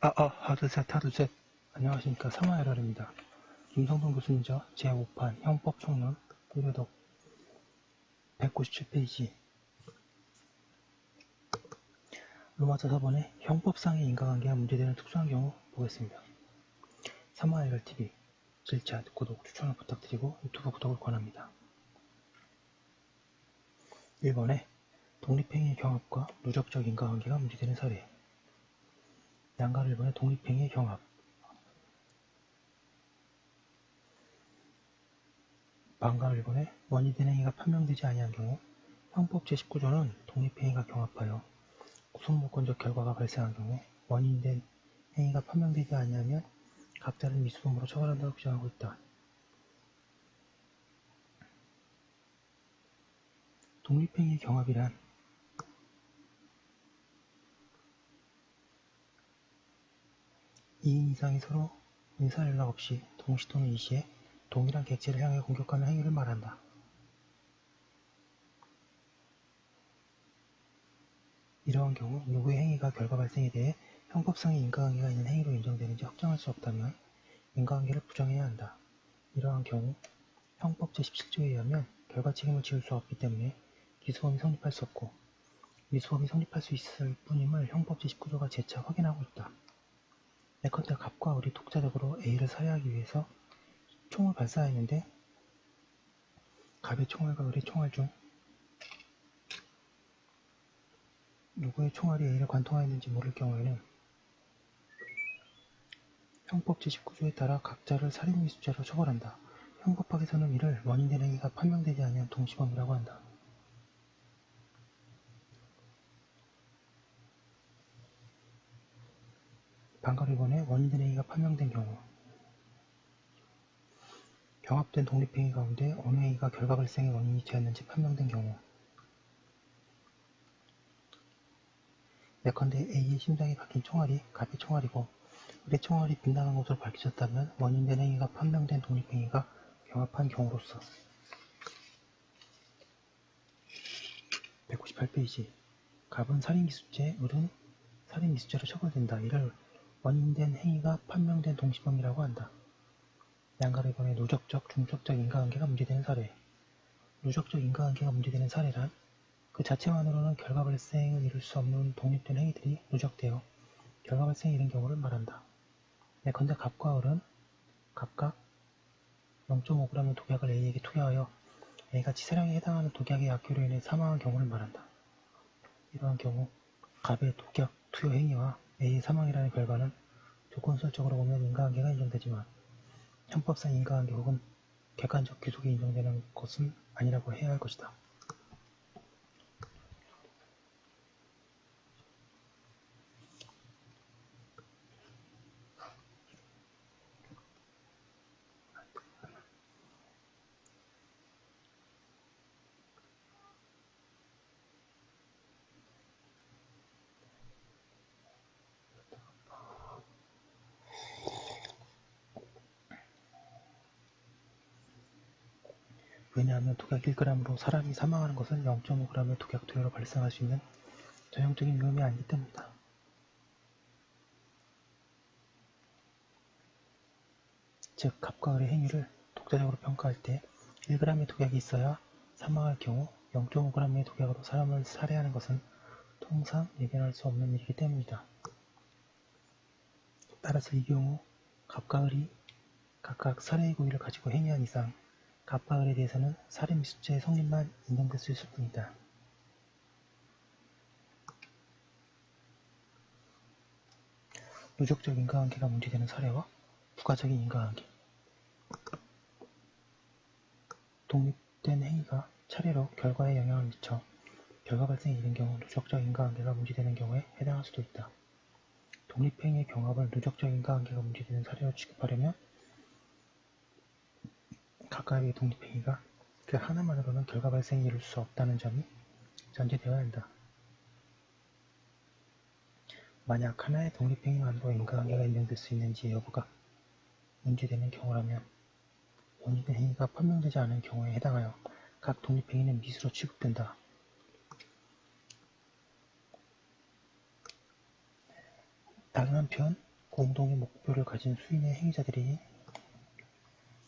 하드셋. 안녕하십니까. 사마에러입니다. 김성동 교수님저 제5판 형법총론 의료독 197페이지 로마서 4번의 형법상의 인과관계가 문제되는 특수한 경우 보겠습니다. 사마에러TV 질차, 구독, 추천을 부탁드리고 유튜브 구독을 권합니다. 1번에 독립행위의 경합과 누적적 인과관계가 문제되는 사례. 양가 1번의 독립행위의 경합. 반가 1번에 원인된 행위가 판명되지 아니한 경우 형법 제19조는 독립행위가 경합하여 구속무건적 결과가 발생한 경우 원인된 행위가 판명되지 아니하면 각자를 미수범으로 처벌한다고 규정하고 있다. 독립행위의 경합이란 2인 이상이 서로 인사연락 없이 동시 또는 일시에 동일한 객체를 향해 공격하는 행위를 말한다. 이러한 경우 누구의 행위가 결과 발생에 대해 형법상의 인과관계가 있는 행위로 인정되는지 확정할 수 없다면 인과관계를 부정해야 한다. 이러한 경우 형법 제17조에 의하면 결과 책임을 지을 수 없기 때문에 기소범이 성립할 수 없고 미수범이 성립할 수 있을 뿐임을 형법 제19조가 재차 확인하고 있다. 예컨대 갑과 을이 독자적으로 A를 살해하기 위해서 총을 발사했는데 갑의 총알과 을의 총알 중 누구의 총알이 A를 관통하였는지 모를 경우에는 형법 제19조에 따라 각자를 살인미수죄로 처벌한다. 형법학에서는 이를 원인된 행위가 판명되지 않은 동시범이라고 한다. 반가 1번에 원인된 행위가 판명된 경우 경합된 독립행위 가운데 어느 행위가 결과 발생의 원인이 되었는지 판명된 경우 예컨대 A의 심장에 박힌 총알이 갑의 총알이고 을의 총알이 빗나간 것으로 밝혀졌다면 원인된 행위가 판명된 독립행위가 경합한 경우로서 198페이지 갑은 살인미수죄, 을은 살인미수죄로 처벌된다. 이를 원인된 행위가 판명된 동시범이라고 한다. 양가 1번의 누적적, 중적적 인과관계가 문제되는 사례. 누적적 인과관계가 문제되는 사례란 그 자체만으로는 결과 발생을 이룰 수 없는 독립된 행위들이 누적되어 결과 발생에 이른 경우를 말한다. 예컨대 갑과 을은 각각 0.5g의 독약을 A에게 투여하여 A가 치사량에 해당하는 독약의 약효로 인해 사망한 경우를 말한다. 이러한 경우 갑의 독약 투여 행위와 A의 사망이라는 결과는 조건설적으로 보면 인과관계가 인정되지만 형법상 인과관계 혹은 객관적 귀속이 인정되는 것은 아니라고 해야 할 것이다. 왜냐하면 독약 1g으로 사람이 사망하는 것은 0.5g의 독약 투여로 발생할 수 있는 전형적인 위험이 아니기 때문이다. 즉, 갑과 을의 행위를 독자적으로 평가할 때 1g의 독약이 있어야 사망할 경우 0.5g의 독약으로 사람을 살해하는 것은 통상 예견할 수 없는 일이기 때문이다. 따라서 이 경우 갑과 을이 각각 살해의 고의를 가지고 행위한 이상 갑과 을에 대해서는 살인미수죄의 성립만 인정될 수 있을 뿐이다. 누적적 인과관계가 문제되는 사례와 부가적인 인과관계. 독립된 행위가 차례로 결과에 영향을 미쳐 결과 발생에 이른 경우 누적적 인과관계가 문제되는 경우에 해당할 수도 있다. 독립행위의 경합을 누적적 인과관계가 문제되는 사례로 취급하려면 각각의 독립행위가 그 하나만으로는 결과 발생에 이를 수 없다는 점이 전제되어야 한다. 만약 하나의 독립행위만으로 인과관계가 인정될 수 있는지 여부가 문제되는 경우라면 원인된 행위가 판명되지 않은 경우에 해당하여 각 독립행위는 미수로 취급된다. 다른 한편 공동의 목표를 가진 수인의 행위자들이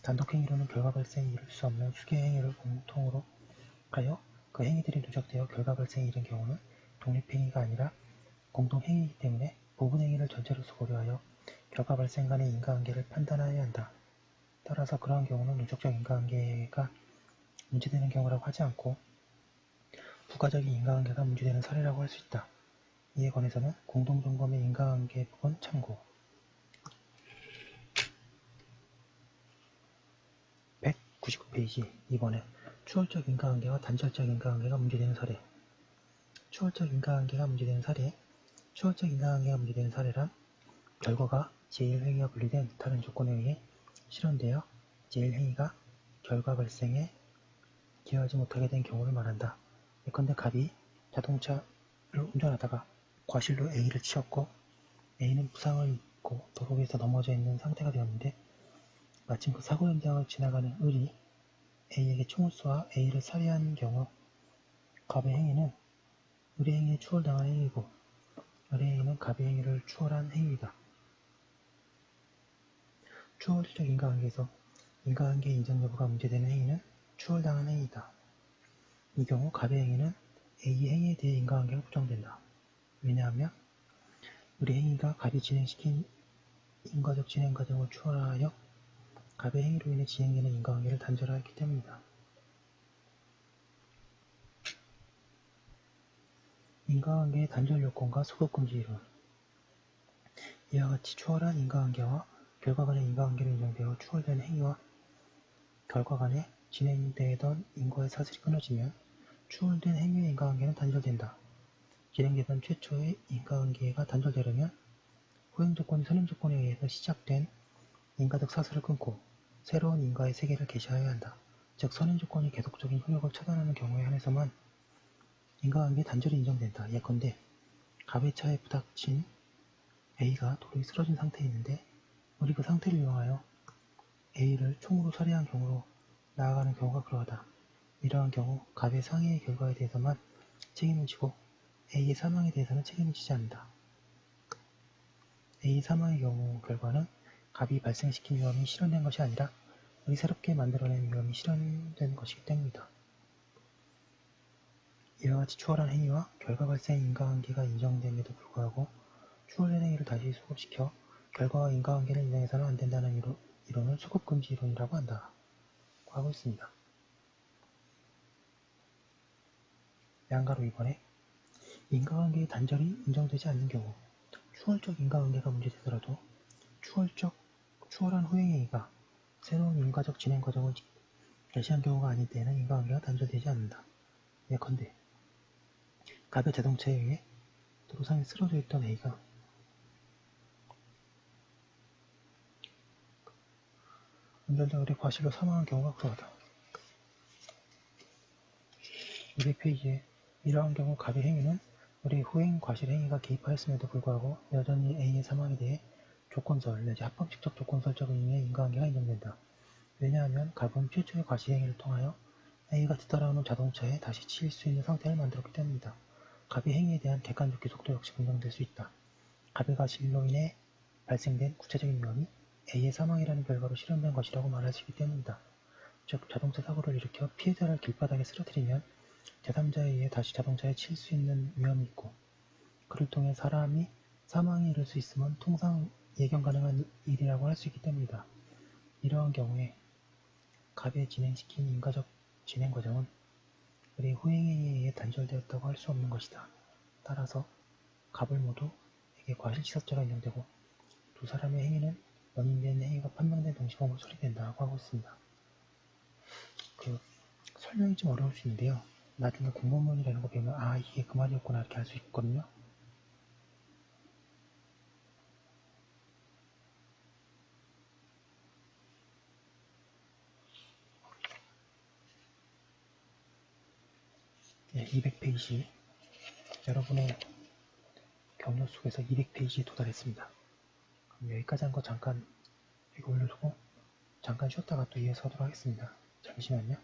단독 행위로는 결과 발생에 이를 수 없는 수개의 행위를 공통으로 하여 그 행위들이 누적되어 결과 발생에 이른 경우는 독립행위가 아니라 공동행위이기 때문에 부분행위를 전체로서 고려하여 결과 발생 간의 인과관계를 판단하여야 한다. 따라서 그러한 경우는 누적적 인과관계가 문제되는 경우라고 하지 않고 부가적인 인과관계가 문제되는 사례라고 할 수 있다. 이에 관해서는 공동점검의 인과관계 부분 참고 199페이지 2번에 추월적 인과관계와 단절적 인과관계가 문제되는 사례 추월적 인과관계가 문제되는 사례 추월적 인과관계가 문제되는 사례란 결과가 제1행위와 분리된 다른 조건에 의해 실현되어 제1행위가 결과 발생에 기여하지 못하게 된 경우를 말한다. 예컨대 갑이 자동차를 운전하다가 과실로 A를 치었고 A는 부상을 입고 도로 위에서 넘어져 있는 상태가 되었는데 마침 그 사고 현장을 지나가는 을이 A에게 총을 쏘아 A를 살해한 경우 갑의 행위는 을의 행위에 추월당한 행위이고 을의 행위는 갑의 행위를 추월한 행위이다. 추월적 인과관계에서 인과관계 인정 여부가 문제되는 행위는 추월당한 행위이다. 이 경우 갑의 행위는 A의 행위에 대해 인과관계가 부정된다. 왜냐하면 을의 행위가 갑이 진행시킨 인과적 진행 과정을 추월하여 갑의 행위로 인해 진행되는 인과관계를 단절하였기 때문이다. 인과관계의 단절 요건과 소급금지 이론 이와 같이 추월한 인과관계와 결과 간의 인과관계로 인정되어 추월된 행위와 결과 간에 진행되던 인과의 사슬이 끊어지면 추월된 행위의 인과관계는 단절된다. 진행되던 최초의 인과관계가 단절되려면 후행조건이 선행조건에 의해서 시작된 인과적 사슬을 끊고 새로운 인과의 세계를 개시하여야 한다. 즉 선행조건이 계속적인 효력을 차단하는 경우에 한해서만 인과관계 단절이 인정된다. 예컨대 갑의 차에 부닥친 A가 도로에 쓰러진 상태에 있는데 우리 그 상태를 이용하여 A를 총으로 살해한 경우로 나아가는 경우가 그러하다. 이러한 경우 갑의 상해의 결과에 대해서만 책임을 지고 A의 사망에 대해서는 책임을 지지 않는다. A의 사망의 경우 결과는 갑이 발생시킨 위험이 실현된 것이 아니라 을이 새롭게 만들어낸 위험이 실현된 것이기 때문이다. 이와 같이 추월한 행위와 결과 발생 인과관계가 인정됨에도 불구하고 추월된 행위를 다시 소급시켜 결과와 인과관계를 인정해서는 안 된다는 이론을 소급금지 이론이라고 한다. 하고 있습니다. 양가로 2번에 인과관계의 단절이 인정되지 않는 경우 추월적 인과관계가 문제되더라도 추월한 후행행위가 새로운 인과적 진행 과정을 개시한 경우가 아닐 때에는 인과관계가 단절되지 않는다. 예컨대 갑의 자동차에 의해 도로상에 쓰러져 있던 A가 운전자 을의 과실로 사망한 경우가 그러하다. 200페이지에 이러한 경우 갑의 행위는 을의 후행 과실 행위가 개입하였음에도 불구하고 여전히 A의 사망에 대해 조건설 내지 합법칙적 조건설적 의미의 인과관계가 인정된다. 왜냐하면 갑은 최초의 과실 행위를 통하여 A가 뒤따라오는 자동차에 다시 치일 수 있는 상태를 만들었기 때문이다. 갑의 행위에 대한 객관적 기속도 역시 인정될 수 있다. 갑의 과실로 인해 발생된 구체적인 위험이 A의 사망이라는 결과로 실현된 것이라고 말할 수 있기 때문이다. 즉 자동차 사고를 일으켜 피해자를 길바닥에 쓰러뜨리면 제3자에 의해 다시 자동차에 칠 수 있는 위험이 있고 그를 통해 사람이 사망에 이를 수 있음은 통상 예견 가능한 일이라고 할 수 있기 때문이다. 이러한 경우에 갑의 진행시킨 인과적 진행 과정은 을의 후행행위에 의해 단절되었다고 할 수 없는 것이다. 따라서 갑을 모두에게 과실치사죄가 인정되고 두 사람의 행위는 원인된 행위가 판명된 동시범으로 처리된다고 하고 있습니다. 설명이 좀 어려울 수 있는데요. 나중에 공문이라는 거 배우면 아 이게 그 말이었구나 이렇게 할 수 있거든요. 네, 200페이지 여러분의 경력 속에서 200페이지에 도달했습니다. 그럼 여기까지 한 거 잠깐 이거 올려두고 잠깐 쉬었다가 또 이어서 하도록 하겠습니다. 잠시만요.